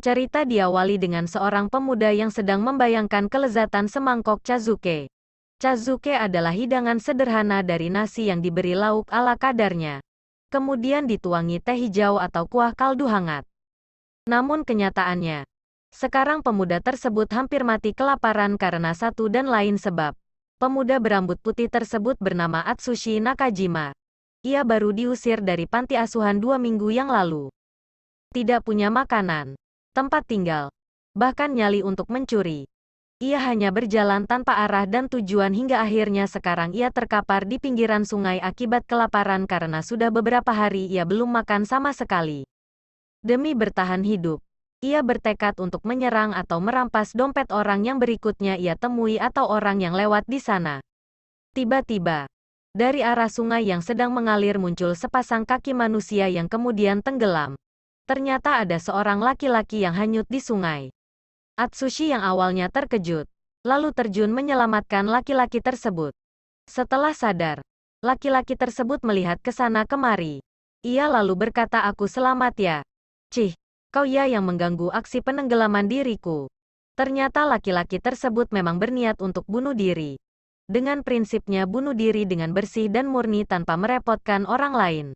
Cerita diawali dengan seorang pemuda yang sedang membayangkan kelezatan semangkok chazuke. Chazuke adalah hidangan sederhana dari nasi yang diberi lauk ala kadarnya. Kemudian dituangi teh hijau atau kuah kaldu hangat. Namun kenyataannya, sekarang pemuda tersebut hampir mati kelaparan karena satu dan lain sebab. Pemuda berambut putih tersebut bernama Atsushi Nakajima. Ia baru diusir dari panti asuhan 2 minggu yang lalu. Tidak punya makanan, tempat tinggal, bahkan nyali untuk mencuri. Ia hanya berjalan tanpa arah dan tujuan hingga akhirnya sekarang ia terkapar di pinggiran sungai akibat kelaparan karena sudah beberapa hari ia belum makan sama sekali. Demi bertahan hidup, ia bertekad untuk menyerang atau merampas dompet orang yang berikutnya ia temui atau orang yang lewat di sana. Tiba-tiba, dari arah sungai yang sedang mengalir muncul sepasang kaki manusia yang kemudian tenggelam. Ternyata ada seorang laki-laki yang hanyut di sungai. Atsushi yang awalnya terkejut, lalu terjun menyelamatkan laki-laki tersebut. Setelah sadar, laki-laki tersebut melihat ke sana kemari. Ia lalu berkata, "Aku selamat ya. Cih, kau ya yang mengganggu aksi penenggelaman diriku." Ternyata laki-laki tersebut memang berniat untuk bunuh diri. Dengan prinsipnya bunuh diri dengan bersih dan murni tanpa merepotkan orang lain.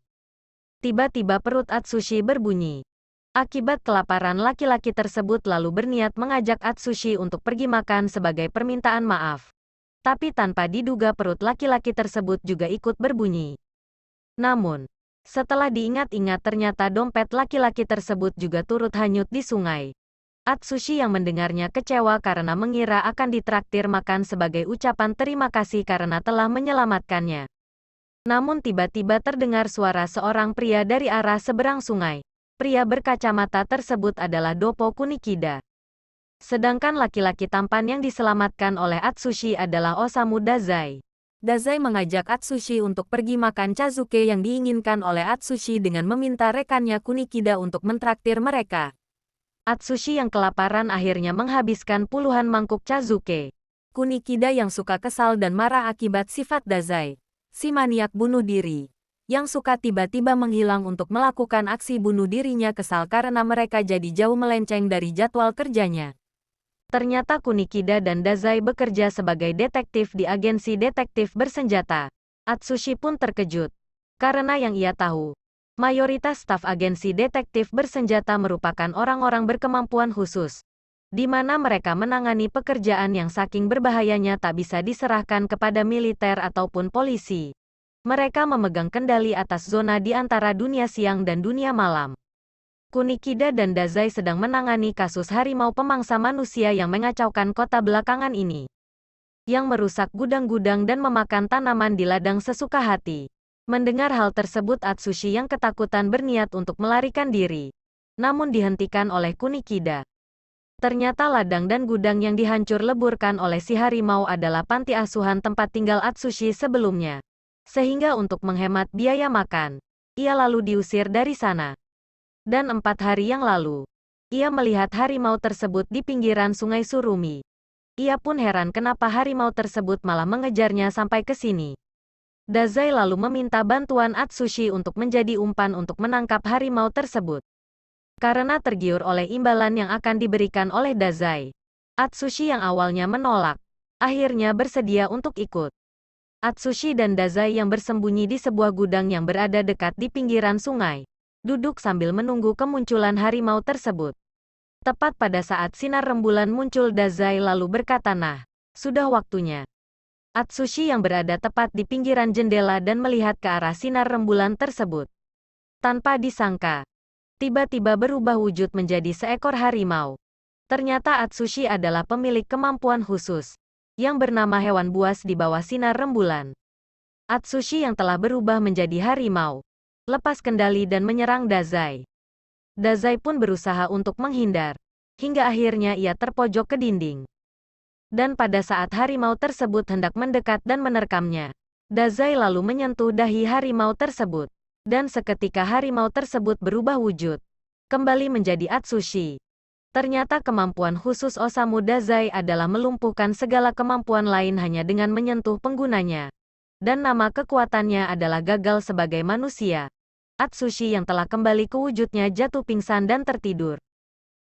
Tiba-tiba perut Atsushi berbunyi. Akibat kelaparan laki-laki tersebut lalu berniat mengajak Atsushi untuk pergi makan sebagai permintaan maaf. Tapi tanpa diduga perut laki-laki tersebut juga ikut berbunyi. Namun, setelah diingat-ingat ternyata dompet laki-laki tersebut juga turut hanyut di sungai. Atsushi yang mendengarnya kecewa karena mengira akan ditraktir makan sebagai ucapan terima kasih karena telah menyelamatkannya. Namun tiba-tiba terdengar suara seorang pria dari arah seberang sungai. Pria berkacamata tersebut adalah Doppo Kunikida. Sedangkan laki-laki tampan yang diselamatkan oleh Atsushi adalah Osamu Dazai. Dazai mengajak Atsushi untuk pergi makan chazuke yang diinginkan oleh Atsushi dengan meminta rekannya Kunikida untuk mentraktir mereka. Atsushi yang kelaparan akhirnya menghabiskan puluhan mangkuk chazuke. Kunikida yang suka kesal dan marah akibat sifat Dazai, si maniak bunuh diri, yang suka tiba-tiba menghilang untuk melakukan aksi bunuh dirinya kesal karena mereka jadi jauh melenceng dari jadwal kerjanya. Ternyata Kunikida dan Dazai bekerja sebagai detektif di agensi detektif bersenjata. Atsushi pun terkejut, karena yang ia tahu, mayoritas staf agensi detektif bersenjata merupakan orang-orang berkemampuan khusus, di mana mereka menangani pekerjaan yang saking berbahayanya tak bisa diserahkan kepada militer ataupun polisi. Mereka memegang kendali atas zona di antara dunia siang dan dunia malam. Kunikida dan Dazai sedang menangani kasus harimau pemangsa manusia yang mengacaukan kota belakangan ini, yang merusak gudang-gudang dan memakan tanaman di ladang sesuka hati. Mendengar hal tersebut Atsushi yang ketakutan berniat untuk melarikan diri, namun dihentikan oleh Kunikida. Ternyata ladang dan gudang yang dihancur leburkan oleh si harimau adalah panti asuhan tempat tinggal Atsushi sebelumnya. Sehingga untuk menghemat biaya makan, ia lalu diusir dari sana. Dan 4 hari yang lalu, ia melihat harimau tersebut di pinggiran sungai Surumi. Ia pun heran kenapa harimau tersebut malah mengejarnya sampai ke sini. Dazai lalu meminta bantuan Atsushi untuk menjadi umpan untuk menangkap harimau tersebut. Karena tergiur oleh imbalan yang akan diberikan oleh Dazai, Atsushi yang awalnya menolak, akhirnya bersedia untuk ikut. Atsushi dan Dazai yang bersembunyi di sebuah gudang yang berada dekat di pinggiran sungai, duduk sambil menunggu kemunculan harimau tersebut. Tepat pada saat sinar rembulan muncul Dazai lalu berkata, "Nah, sudah waktunya." Atsushi yang berada tepat di pinggiran jendela dan melihat ke arah sinar rembulan tersebut. Tanpa disangka, tiba-tiba berubah wujud menjadi seekor harimau. Ternyata Atsushi adalah pemilik kemampuan khusus, yang bernama hewan buas di bawah sinar rembulan. Atsushi yang telah berubah menjadi harimau, lepas kendali dan menyerang Dazai. Dazai pun berusaha untuk menghindar, hingga akhirnya ia terpojok ke dinding. Dan pada saat harimau tersebut hendak mendekat dan menerkamnya, Dazai lalu menyentuh dahi harimau tersebut. Dan seketika harimau tersebut berubah wujud, kembali menjadi Atsushi. Ternyata kemampuan khusus Osamu Dazai adalah melumpuhkan segala kemampuan lain hanya dengan menyentuh penggunanya. Dan nama kekuatannya adalah gagal sebagai manusia. Atsushi yang telah kembali ke wujudnya jatuh pingsan dan tertidur.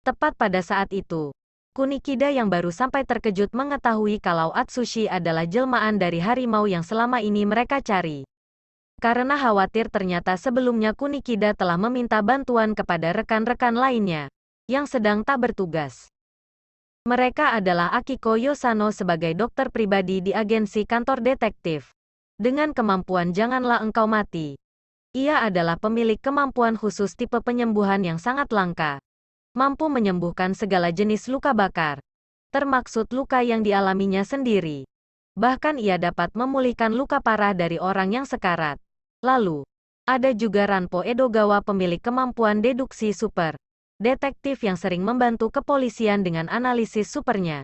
Tepat pada saat itu, Kunikida yang baru sampai terkejut mengetahui kalau Atsushi adalah jelmaan dari harimau yang selama ini mereka cari. Karena khawatir ternyata sebelumnya Kunikida telah meminta bantuan kepada rekan-rekan lainnya yang sedang tak bertugas. Mereka adalah Akiko Yosano sebagai dokter pribadi di agensi kantor detektif. Dengan kemampuan janganlah engkau mati. Ia adalah pemilik kemampuan khusus tipe penyembuhan yang sangat langka. Mampu menyembuhkan segala jenis luka bakar, termaksud luka yang dialaminya sendiri. Bahkan ia dapat memulihkan luka parah dari orang yang sekarat. Lalu, ada juga Ranpo Edogawa pemilik kemampuan deduksi super. Detektif yang sering membantu kepolisian dengan analisis supernya.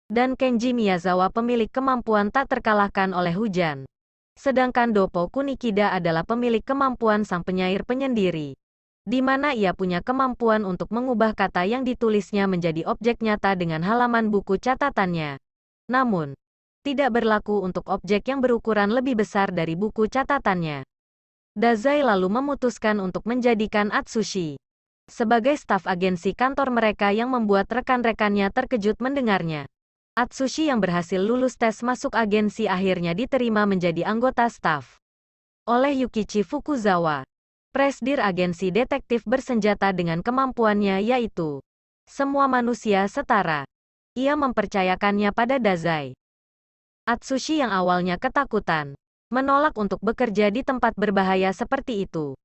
Dan Kenji Miyazawa pemilik kemampuan tak terkalahkan oleh hujan. Sedangkan Doppo Kunikida adalah pemilik kemampuan sang penyair penyendiri, di mana ia punya kemampuan untuk mengubah kata yang ditulisnya menjadi objek nyata dengan halaman buku catatannya. Namun, tidak berlaku untuk objek yang berukuran lebih besar dari buku catatannya. Dazai lalu memutuskan untuk menjadikan Atsushi sebagai staf agensi kantor mereka yang membuat rekan-rekannya terkejut mendengarnya. Atsushi yang berhasil lulus tes masuk agensi akhirnya diterima menjadi anggota staf oleh Yukichi Fukuzawa, presidir agensi detektif bersenjata dengan kemampuannya yaitu semua manusia setara. Ia mempercayakannya pada Dazai. Atsushi yang awalnya ketakutan, menolak untuk bekerja di tempat berbahaya seperti itu.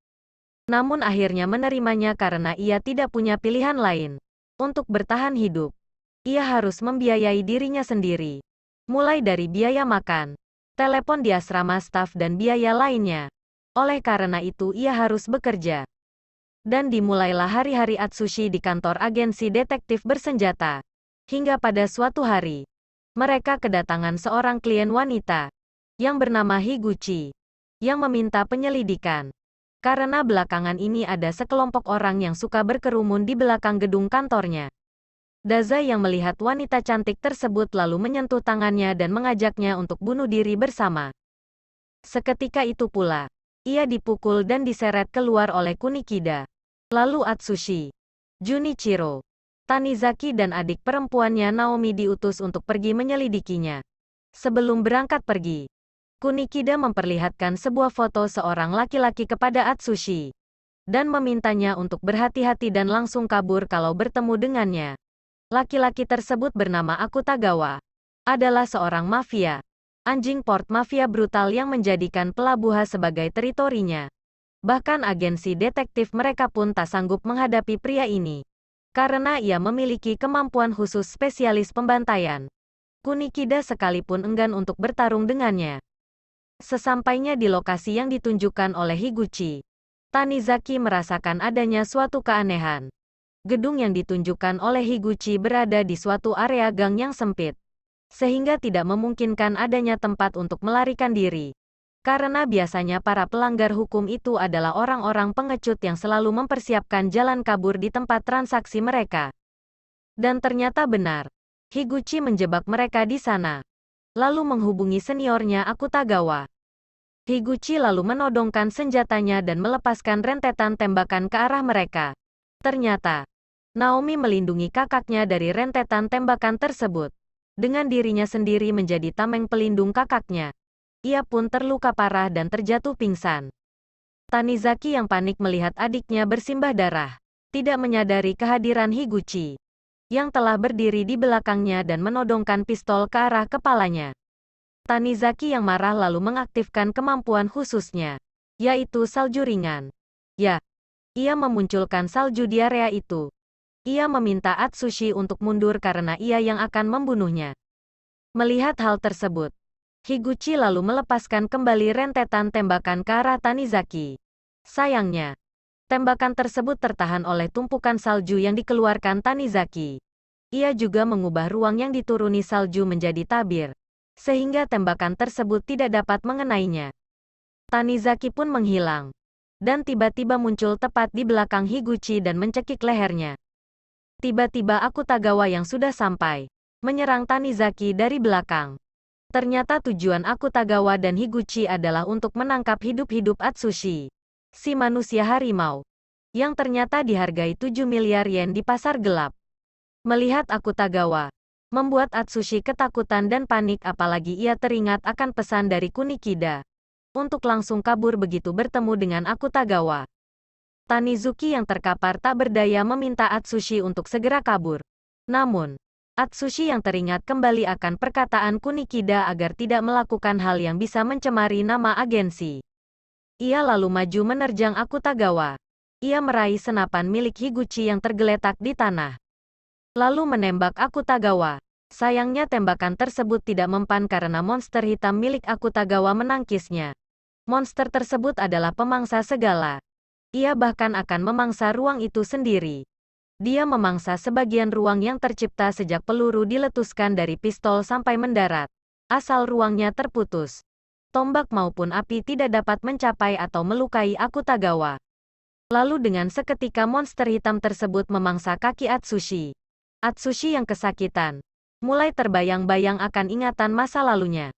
Namun akhirnya menerimanya karena ia tidak punya pilihan lain. Untuk bertahan hidup, ia harus membiayai dirinya sendiri. Mulai dari biaya makan, telepon di asrama staf dan biaya lainnya. Oleh karena itu ia harus bekerja. Dan dimulailah hari-hari Atsushi di kantor agensi detektif bersenjata. Hingga pada suatu hari, mereka kedatangan seorang klien wanita yang bernama Higuchi, yang meminta penyelidikan. Karena belakangan ini ada sekelompok orang yang suka berkerumun di belakang gedung kantornya. Dazai yang melihat wanita cantik tersebut lalu menyentuh tangannya dan mengajaknya untuk bunuh diri bersama. Seketika itu pula, ia dipukul dan diseret keluar oleh Kunikida. Lalu Atsushi, Junichiro, Tanizaki dan adik perempuannya Naomi diutus untuk pergi menyelidikinya. Sebelum berangkat pergi, Kunikida memperlihatkan sebuah foto seorang laki-laki kepada Atsushi dan memintanya untuk berhati-hati dan langsung kabur kalau bertemu dengannya. Laki-laki tersebut bernama Akutagawa, adalah seorang mafia, anjing port mafia brutal yang menjadikan pelabuhan sebagai teritorinya. Bahkan agensi detektif mereka pun tak sanggup menghadapi pria ini, karena ia memiliki kemampuan khusus spesialis pembantaian. Kunikida sekalipun enggan untuk bertarung dengannya. Sesampainya di lokasi yang ditunjukkan oleh Higuchi, Tanizaki merasakan adanya suatu keanehan. Gedung yang ditunjukkan oleh Higuchi berada di suatu area gang yang sempit, sehingga tidak memungkinkan adanya tempat untuk melarikan diri. Karena biasanya para pelanggar hukum itu adalah orang-orang pengecut yang selalu mempersiapkan jalan kabur di tempat transaksi mereka. Dan ternyata benar, Higuchi menjebak mereka di sana, lalu menghubungi seniornya Akutagawa. Higuchi lalu menodongkan senjatanya dan melepaskan rentetan tembakan ke arah mereka. Ternyata, Naomi melindungi kakaknya dari rentetan tembakan tersebut. Dengan dirinya sendiri menjadi tameng pelindung kakaknya. Ia pun terluka parah dan terjatuh pingsan. Tanizaki yang panik melihat adiknya bersimbah darah, tidak menyadari kehadiran Higuchi, yang telah berdiri di belakangnya dan menodongkan pistol ke arah kepalanya. Tanizaki yang marah lalu mengaktifkan kemampuan khususnya, yaitu salju ringan. Ya, ia memunculkan salju di area itu. Ia meminta Atsushi untuk mundur karena ia yang akan membunuhnya. Melihat hal tersebut, Higuchi lalu melepaskan kembali rentetan tembakan ke arah Tanizaki. Sayangnya, tembakan tersebut tertahan oleh tumpukan salju yang dikeluarkan Tanizaki. Ia juga mengubah ruang yang dituruni salju menjadi tabir, sehingga tembakan tersebut tidak dapat mengenainya. Tanizaki pun menghilang, dan tiba-tiba muncul tepat di belakang Higuchi dan mencekik lehernya. Tiba-tiba Akutagawa yang sudah sampai, menyerang Tanizaki dari belakang. Ternyata tujuan Akutagawa dan Higuchi adalah untuk menangkap hidup-hidup Atsushi, si manusia harimau. yang ternyata dihargai 7 miliar yen di pasar gelap. Melihat Akutagawa, membuat Atsushi ketakutan dan panik apalagi ia teringat akan pesan dari Kunikida untuk langsung kabur begitu bertemu dengan Akutagawa. Tanizuki yang terkapar tak berdaya meminta Atsushi untuk segera kabur. Namun, Atsushi yang teringat kembali akan perkataan Kunikida agar tidak melakukan hal yang bisa mencemari nama agensi. Ia lalu maju menerjang Akutagawa. Ia meraih senapan milik Higuchi yang tergeletak di tanah. Lalu menembak Akutagawa. Sayangnya tembakan tersebut tidak mempan karena monster hitam milik Akutagawa menangkisnya. Monster tersebut adalah pemangsa segala. Ia bahkan akan memangsa ruang itu sendiri. Dia memangsa sebagian ruang yang tercipta sejak peluru diletuskan dari pistol sampai mendarat. Asal ruangnya terputus, tombak maupun api tidak dapat mencapai atau melukai Akutagawa. Lalu dengan seketika monster hitam tersebut memangsa kaki Atsushi. Atsushi yang kesakitan mulai terbayang-bayang akan ingatan masa lalunya.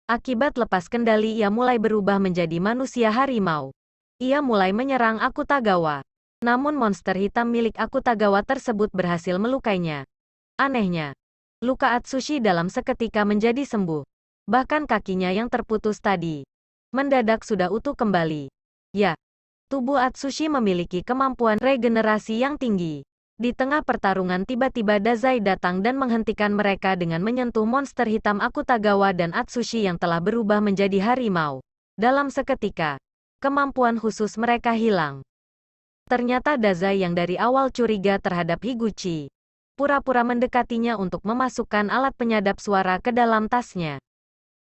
Akibat lepas kendali ia mulai berubah menjadi manusia harimau. Ia mulai menyerang Akutagawa. Namun monster hitam milik Akutagawa tersebut berhasil melukainya. Anehnya, luka Atsushi dalam seketika menjadi sembuh. Bahkan kakinya yang terputus tadi mendadak sudah utuh kembali. Ya, tubuh Atsushi memiliki kemampuan regenerasi yang tinggi. Di tengah pertarungan tiba-tiba Dazai datang dan menghentikan mereka dengan menyentuh monster hitam Akutagawa dan Atsushi yang telah berubah menjadi harimau. Dalam seketika, kemampuan khusus mereka hilang. Ternyata Dazai yang dari awal curiga terhadap Higuchi, pura-pura mendekatinya untuk memasukkan alat penyadap suara ke dalam tasnya.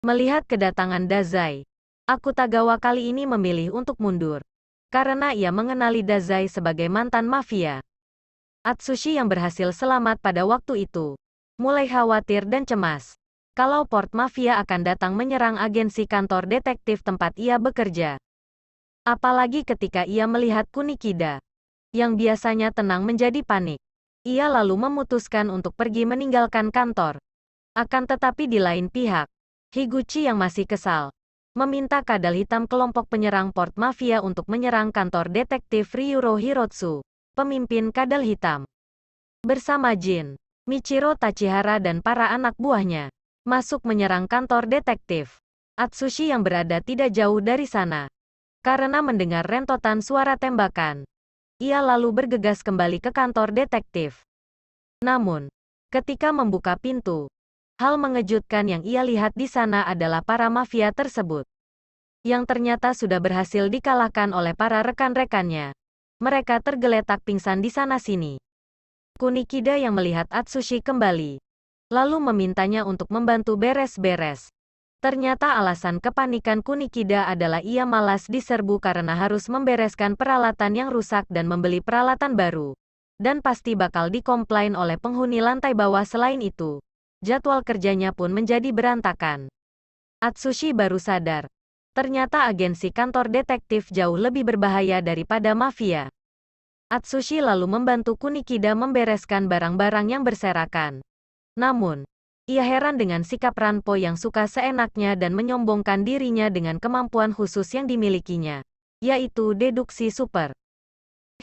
Melihat kedatangan Dazai, Akutagawa kali ini memilih untuk mundur. Karena ia mengenali Dazai sebagai mantan mafia. Atsushi yang berhasil selamat pada waktu itu mulai khawatir dan cemas. Kalau Port Mafia akan datang menyerang agensi kantor detektif tempat ia bekerja. Apalagi ketika ia melihat Kunikida, yang biasanya tenang menjadi panik. Ia lalu memutuskan untuk pergi meninggalkan kantor. Akan tetapi di lain pihak, Higuchi yang masih kesal, meminta kadal hitam kelompok penyerang Port Mafia untuk menyerang kantor detektif Ryuro Hirotsu, pemimpin kadal hitam. Bersama Jin, Michiro Tachihara dan para anak buahnya, masuk menyerang kantor detektif. Atsushi yang berada tidak jauh dari sana. Karena mendengar rentotan suara tembakan, ia lalu bergegas kembali ke kantor detektif. Namun, ketika membuka pintu, hal mengejutkan yang ia lihat di sana adalah para mafia tersebut, yang ternyata sudah berhasil dikalahkan oleh para rekan-rekannya. Mereka tergeletak pingsan di sana-sini. Kunikida yang melihat Atsushi kembali, lalu memintanya untuk membantu beres-beres. Ternyata alasan kepanikan Kunikida adalah ia malas diserbu karena harus membereskan peralatan yang rusak dan membeli peralatan baru. Dan pasti bakal dikomplain oleh penghuni lantai bawah. Selain itu, jadwal kerjanya pun menjadi berantakan. Atsushi baru sadar. Ternyata agensi kantor detektif jauh lebih berbahaya daripada mafia. Atsushi lalu membantu Kunikida membereskan barang-barang yang berserakan. Namun, ia heran dengan sikap Ranpo yang suka seenaknya dan menyombongkan dirinya dengan kemampuan khusus yang dimilikinya, yaitu deduksi super.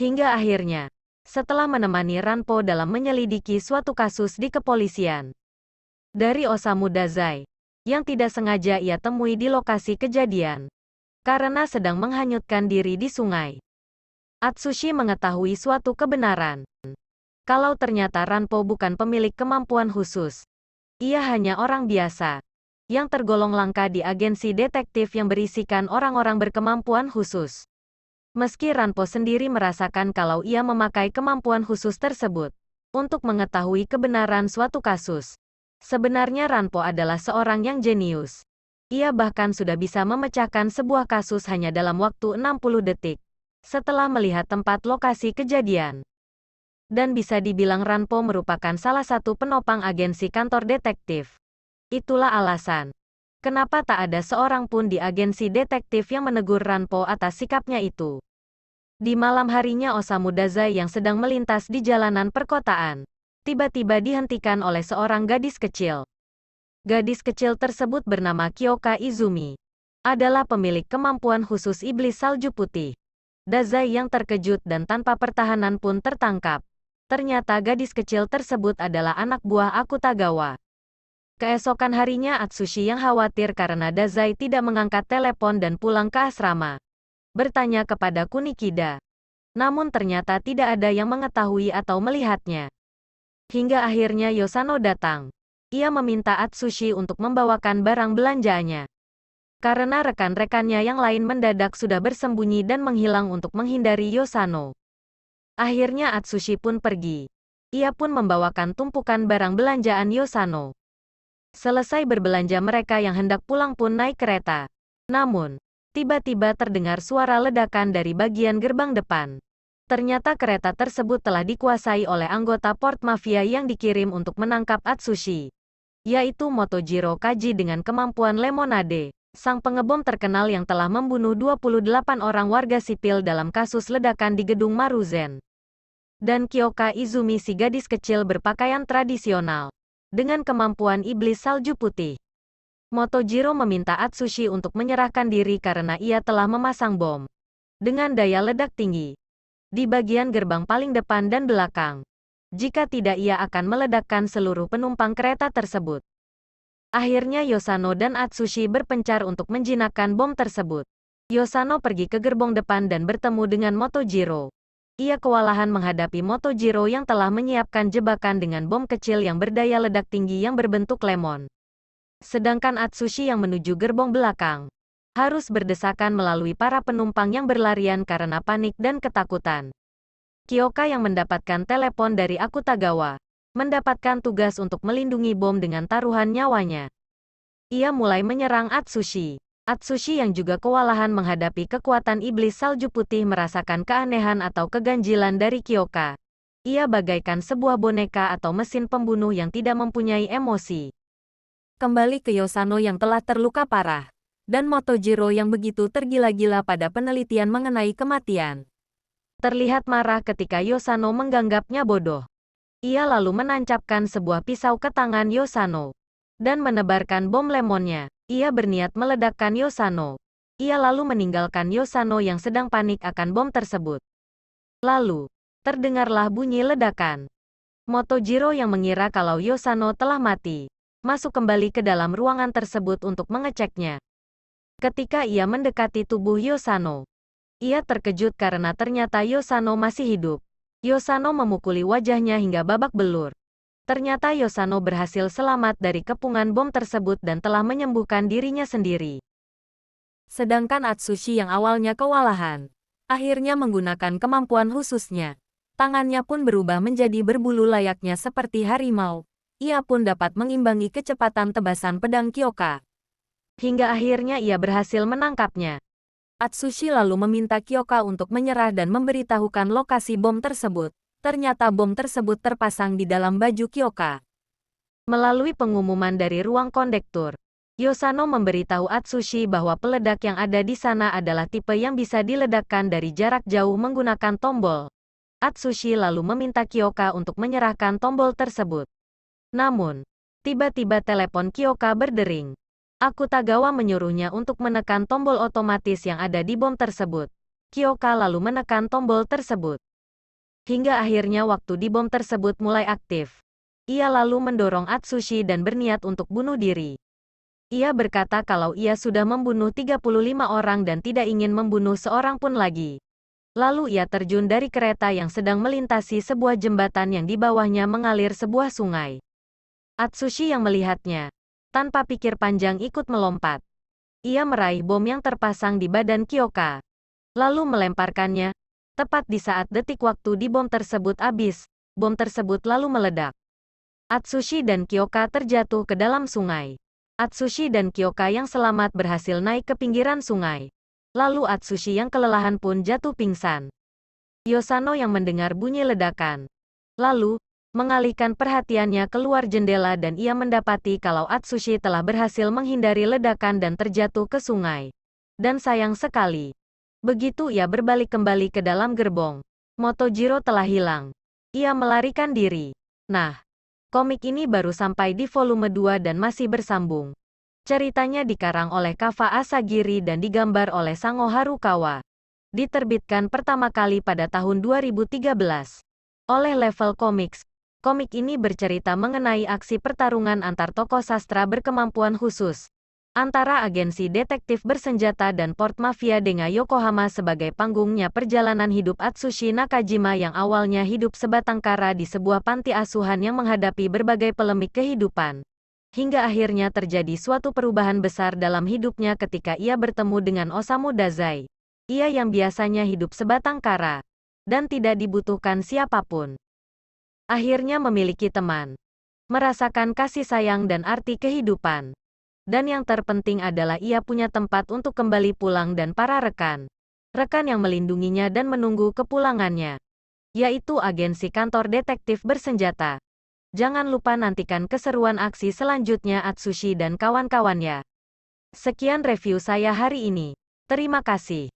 Hingga akhirnya, setelah menemani Ranpo dalam menyelidiki suatu kasus di kepolisian, dari Osamu Dazai, yang tidak sengaja ia temui di lokasi kejadian, karena sedang menghanyutkan diri di sungai. Atsushi mengetahui suatu kebenaran. Kalau ternyata Ranpo bukan pemilik kemampuan khusus. Ia hanya orang biasa, yang tergolong langka di agensi detektif yang berisikan orang-orang berkemampuan khusus. Meski Ranpo sendiri merasakan kalau ia memakai kemampuan khusus tersebut, untuk mengetahui kebenaran suatu kasus. Sebenarnya Ranpo adalah seorang yang jenius. Ia bahkan sudah bisa memecahkan sebuah kasus hanya dalam waktu 60 detik, setelah melihat tempat lokasi kejadian. Dan bisa dibilang Ranpo merupakan salah satu penopang agensi kantor detektif. Itulah alasan kenapa tak ada seorang pun di agensi detektif yang menegur Ranpo atas sikapnya itu. Di malam harinya Osamu Dazai yang sedang melintas di jalanan perkotaan, tiba-tiba dihentikan oleh seorang gadis kecil. Gadis kecil tersebut bernama Kyoka Izumi. Adalah pemilik kemampuan khusus iblis salju putih. Dazai yang terkejut dan tanpa pertahanan pun tertangkap. Ternyata gadis kecil tersebut adalah anak buah Akutagawa. Keesokan harinya Atsushi yang khawatir karena Dazai tidak mengangkat telepon dan pulang ke asrama, bertanya kepada Kunikida. Namun ternyata tidak ada yang mengetahui atau melihatnya. Hingga akhirnya Yosano datang. Ia meminta Atsushi untuk membawakan barang belanjaannya. Karena rekan-rekannya yang lain mendadak sudah bersembunyi dan menghilang untuk menghindari Yosano. Akhirnya Atsushi pun pergi. Ia pun membawakan tumpukan barang belanjaan Yosano. Selesai berbelanja, mereka yang hendak pulang pun naik kereta. Namun, tiba-tiba terdengar suara ledakan dari bagian gerbang depan. Ternyata kereta tersebut telah dikuasai oleh anggota Port Mafia yang dikirim untuk menangkap Atsushi, yaitu Motojiro Kaji dengan kemampuan Lemonade, sang pengebom terkenal yang telah membunuh 28 orang warga sipil dalam kasus ledakan di gedung Maruzen. Dan Kyoka Izumi, si gadis kecil berpakaian tradisional, dengan kemampuan iblis salju putih. Motojiro meminta Atsushi untuk menyerahkan diri karena ia telah memasang bom dengan daya ledak tinggi di bagian gerbang paling depan dan belakang. Jika tidak, ia akan meledakkan seluruh penumpang kereta tersebut. Akhirnya Yosano dan Atsushi berpencar untuk menjinakkan bom tersebut. Yosano pergi ke gerbong depan dan bertemu dengan Motojiro. Ia kewalahan menghadapi Motojiro yang telah menyiapkan jebakan dengan bom kecil yang berdaya ledak tinggi yang berbentuk lemon. Sedangkan Atsushi yang menuju gerbong belakang harus berdesakan melalui para penumpang yang berlarian karena panik dan ketakutan. Kyoka yang mendapatkan telepon dari Akutagawa mendapatkan tugas untuk melindungi bom dengan taruhan nyawanya. Ia mulai menyerang Atsushi. Atsushi yang juga kewalahan menghadapi kekuatan iblis salju putih merasakan keanehan atau keganjilan dari Kyoka. Ia bagaikan sebuah boneka atau mesin pembunuh yang tidak mempunyai emosi. Kembali ke Yosano yang telah terluka parah, dan Motojiro yang begitu tergila-gila pada penelitian mengenai kematian. Terlihat marah ketika Yosano menganggapnya bodoh. Ia lalu menancapkan sebuah pisau ke tangan Yosano dan menebarkan bom lemonnya. Ia berniat meledakkan Yosano. Ia lalu meninggalkan Yosano yang sedang panik akan bom tersebut. Lalu, terdengarlah bunyi ledakan. Motojiro yang mengira kalau Yosano telah mati, masuk kembali ke dalam ruangan tersebut untuk mengeceknya. Ketika ia mendekati tubuh Yosano, ia terkejut karena ternyata Yosano masih hidup. Yosano memukuli wajahnya hingga babak belur. Ternyata Yosano berhasil selamat dari kepungan bom tersebut dan telah menyembuhkan dirinya sendiri. Sedangkan Atsushi yang awalnya kewalahan, akhirnya menggunakan kemampuan khususnya. Tangannya pun berubah menjadi berbulu layaknya seperti harimau. Ia pun dapat mengimbangi kecepatan tebasan pedang Kyoka. Hingga akhirnya ia berhasil menangkapnya. Atsushi lalu meminta Kyoka untuk menyerah dan memberitahukan lokasi bom tersebut. Ternyata bom tersebut terpasang di dalam baju Kyoka. Melalui pengumuman dari ruang kondektur, Yosano memberitahu Atsushi bahwa peledak yang ada di sana adalah tipe yang bisa diledakkan dari jarak jauh menggunakan tombol. Atsushi lalu meminta Kyoka untuk menyerahkan tombol tersebut. Namun, tiba-tiba telepon Kyoka berdering. Akutagawa menyuruhnya untuk menekan tombol otomatis yang ada di bom tersebut. Kyoka lalu menekan tombol tersebut. Hingga akhirnya waktu di bom tersebut mulai aktif. Ia lalu mendorong Atsushi dan berniat untuk bunuh diri. Ia berkata kalau ia sudah membunuh 35 orang dan tidak ingin membunuh seorang pun lagi. Lalu ia terjun dari kereta yang sedang melintasi sebuah jembatan yang di bawahnya mengalir sebuah sungai. Atsushi yang melihatnya, tanpa pikir panjang ikut melompat. Ia meraih bom yang terpasang di badan Kyoka, lalu melemparkannya. Tepat di saat detik waktu di bom tersebut habis, bom tersebut lalu meledak. Atsushi dan Kyoka terjatuh ke dalam sungai. Atsushi dan Kyoka yang selamat berhasil naik ke pinggiran sungai. Lalu Atsushi yang kelelahan pun jatuh pingsan. Yosano yang mendengar bunyi ledakan, lalu mengalihkan perhatiannya keluar jendela dan ia mendapati kalau Atsushi telah berhasil menghindari ledakan dan terjatuh ke sungai. Dan sayang sekali, begitu ia berbalik kembali ke dalam gerbong, Motojiro telah hilang. Ia melarikan diri. Nah, komik ini baru sampai di volume 2 dan masih bersambung. Ceritanya dikarang oleh Kafa Asagiri dan digambar oleh Sango Harukawa. Diterbitkan pertama kali pada tahun 2013 oleh Level Comics. Komik ini bercerita mengenai aksi pertarungan antar tokoh sastra berkemampuan khusus antara agensi detektif bersenjata dan port mafia dengan Yokohama sebagai panggungnya perjalanan hidup Atsushi Nakajima yang awalnya hidup sebatang kara di sebuah panti asuhan yang menghadapi berbagai polemik kehidupan. Hingga akhirnya terjadi suatu perubahan besar dalam hidupnya ketika ia bertemu dengan Osamu Dazai. Ia yang biasanya hidup sebatang kara dan tidak dibutuhkan siapapun. Akhirnya memiliki teman, merasakan kasih sayang dan arti kehidupan. Dan yang terpenting adalah ia punya tempat untuk kembali pulang dan para rekan yang melindunginya dan menunggu kepulangannya, yaitu agensi kantor detektif bersenjata. Jangan lupa nantikan keseruan aksi selanjutnya Atsushi dan kawan-kawannya. Sekian review saya hari ini. Terima kasih.